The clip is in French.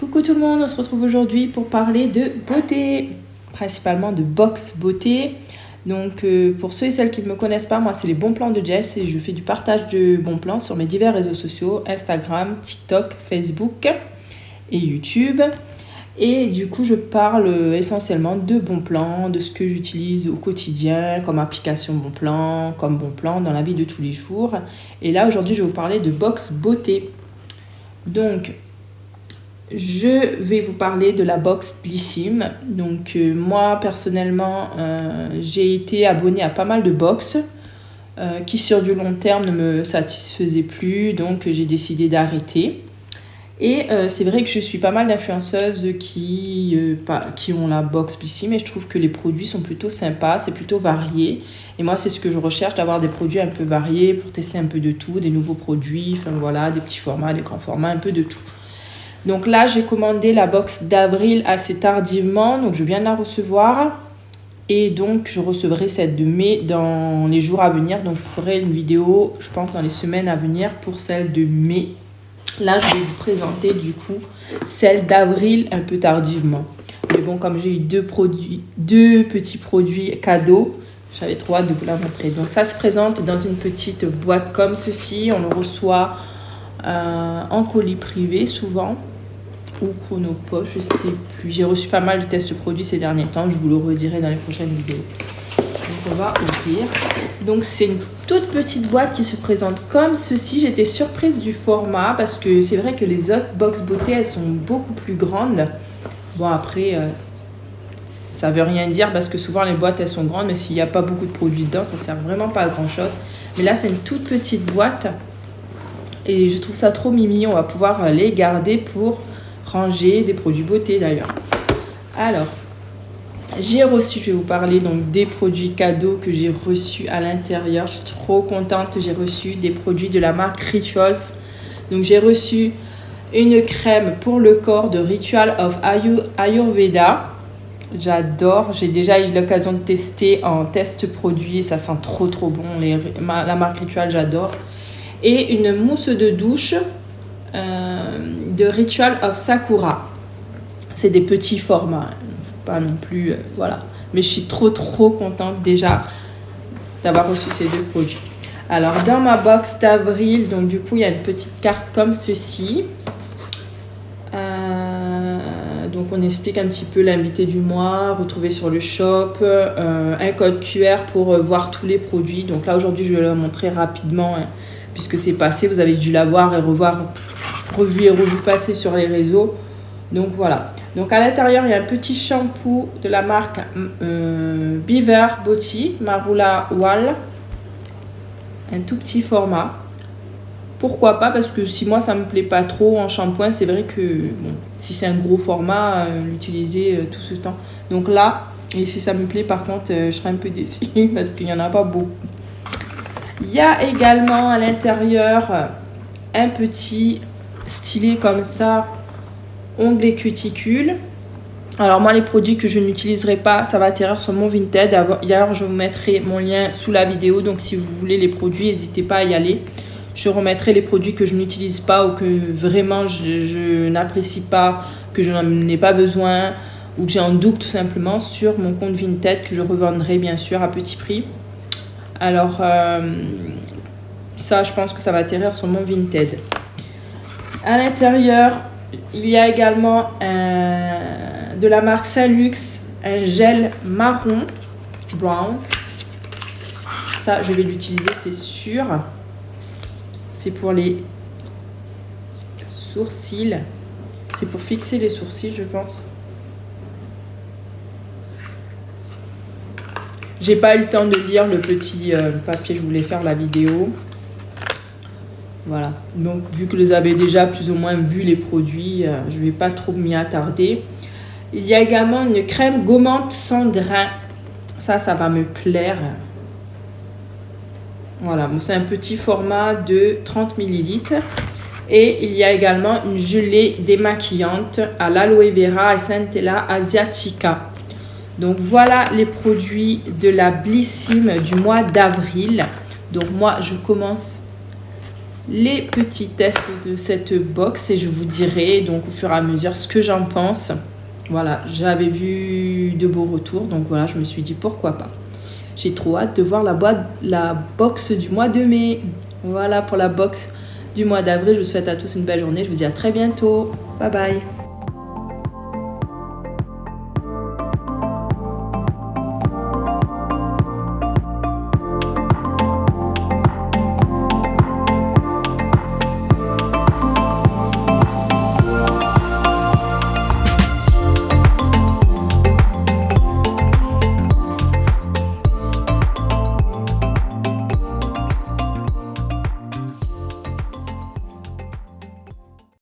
Coucou tout le monde, on se retrouve aujourd'hui pour parler de beauté, principalement de box beauté. Donc pour ceux et celles qui ne me connaissent pas, moi c'est les bons plans de Jess et je fais du partage de bons plans sur mes divers réseaux sociaux, Instagram, TikTok, Facebook et YouTube. Et du coup je parle essentiellement de bons plans, de ce que j'utilise au quotidien comme application bon plan, comme bon plan dans la vie de tous les jours. Et là aujourd'hui je vais vous parler de box beauté. Donc je vais vous parler de la box Blissim. Donc moi personnellement j'ai été abonnée à pas mal de box qui sur du long terme ne me satisfaisaient plus, donc j'ai décidé d'arrêter. Et c'est vrai que je suis pas mal d'influenceuses qui ont la box Blissim et je trouve que les produits sont plutôt sympas, c'est plutôt varié. Et moi c'est ce que je recherche, d'avoir des produits un peu variés pour tester un peu de tout, des nouveaux produits, enfin voilà, des petits formats, des grands formats, un peu de tout. Donc là, j'ai commandé la box d'avril assez tardivement, donc je viens de la recevoir. Et donc, je recevrai celle de mai dans les jours à venir. Donc, je ferai une vidéo, je pense, dans les semaines à venir pour celle de mai. Là, je vais vous présenter du coup celle d'avril un peu tardivement. Mais bon, comme j'ai eu deux petits produits cadeaux, j'avais trop hâte de vous la montrer. Donc, ça se présente dans une petite boîte comme ceci. On le reçoit en colis privé souvent. Ou Chronopost, je sais plus. J'ai reçu pas mal de tests produits ces derniers temps, je vous le redirai dans les prochaines vidéos. Donc on va ouvrir. Donc c'est une toute petite boîte qui se présente comme ceci. J'étais surprise du format parce que c'est vrai que les autres box beauté elles sont beaucoup plus grandes. Bon après ça veut rien dire parce que souvent les boîtes elles sont grandes, mais s'il n'y a pas beaucoup de produits dedans ça sert vraiment pas à grand chose. Mais là c'est une toute petite boîte et je trouve ça trop mimi. On va pouvoir les garder pour ranger des produits beauté d'ailleurs. Alors, j'ai reçu, je vais vous parler donc des produits cadeaux que j'ai reçus à l'intérieur. Je suis trop contente, j'ai reçu des produits de la marque Rituals. Donc j'ai reçu une crème pour le corps de Ritual of Ayurveda. J'adore, j'ai déjà eu l'occasion de tester en test produit et ça sent trop bon. La marque Ritual, j'adore. Et une mousse de douche de Ritual of Sakura. C'est des petits formats, pas non plus, voilà. Mais je suis trop contente déjà d'avoir reçu ces deux produits. Alors dans ma box d'avril, donc du coup il y a une petite carte comme ceci. Donc on explique un petit peu l'invité du mois, retrouver sur le shop, un code QR pour voir tous les produits. Donc là aujourd'hui je vais le montrer rapidement puisque c'est passé, vous avez dû la voir et revu passer sur les réseaux. Donc voilà. Donc à l'intérieur il y a un petit shampoo de la marque Beaver Beauty Marula Wall, un tout petit format. Pourquoi pas, parce que si moi ça me plaît pas trop en shampoing, c'est vrai que bon, si c'est un gros format, l'utiliser tout ce temps. Donc là, et si ça me plaît par contre, je serais un peu déçue parce qu'il n'y en a pas beaucoup. Il y a également à l'intérieur un petit stylet comme ça, ongles et cuticules. Alors moi les produits que je n'utiliserai pas, ça va atterrir sur mon Vinted. D'ailleurs je vous mettrai mon lien sous la vidéo, donc si vous voulez les produits, n'hésitez pas à y aller. Je remettrai les produits que je n'utilise pas ou que vraiment je n'apprécie pas, que je n'en ai pas besoin ou que j'ai en double tout simplement sur mon compte Vinted que je revendrai bien sûr à petit prix. Alors ça je pense que ça va atterrir sur mon Vinted. À l'intérieur il y a également de la marque Saint-Luxe un gel marron brown. Ça je vais l'utiliser c'est sûr. C'est pour les sourcils. C'est pour fixer les sourcils, je pense. J'ai pas eu le temps de lire le petit papier, je voulais faire la vidéo. Voilà. Donc, vu que vous avez déjà plus ou moins vu les produits, je vais pas trop m'y attarder. Il y a également une crème gommante sans grain. Ça va me plaire. Voilà, c'est un petit format de 30 ml. Et il y a également une gelée démaquillante à l'aloe vera et Centella asiatica. Donc voilà les produits de la Blissim du mois d'avril. Donc moi je commence les petits tests de cette box et je vous dirai donc au fur et à mesure ce que j'en pense. Voilà, j'avais vu de beaux retours, donc voilà, je me suis dit pourquoi pas. J'ai trop hâte de voir la box du mois de mai. Voilà pour la box du mois d'avril. Je vous souhaite à tous une belle journée. Je vous dis à très bientôt. Bye bye.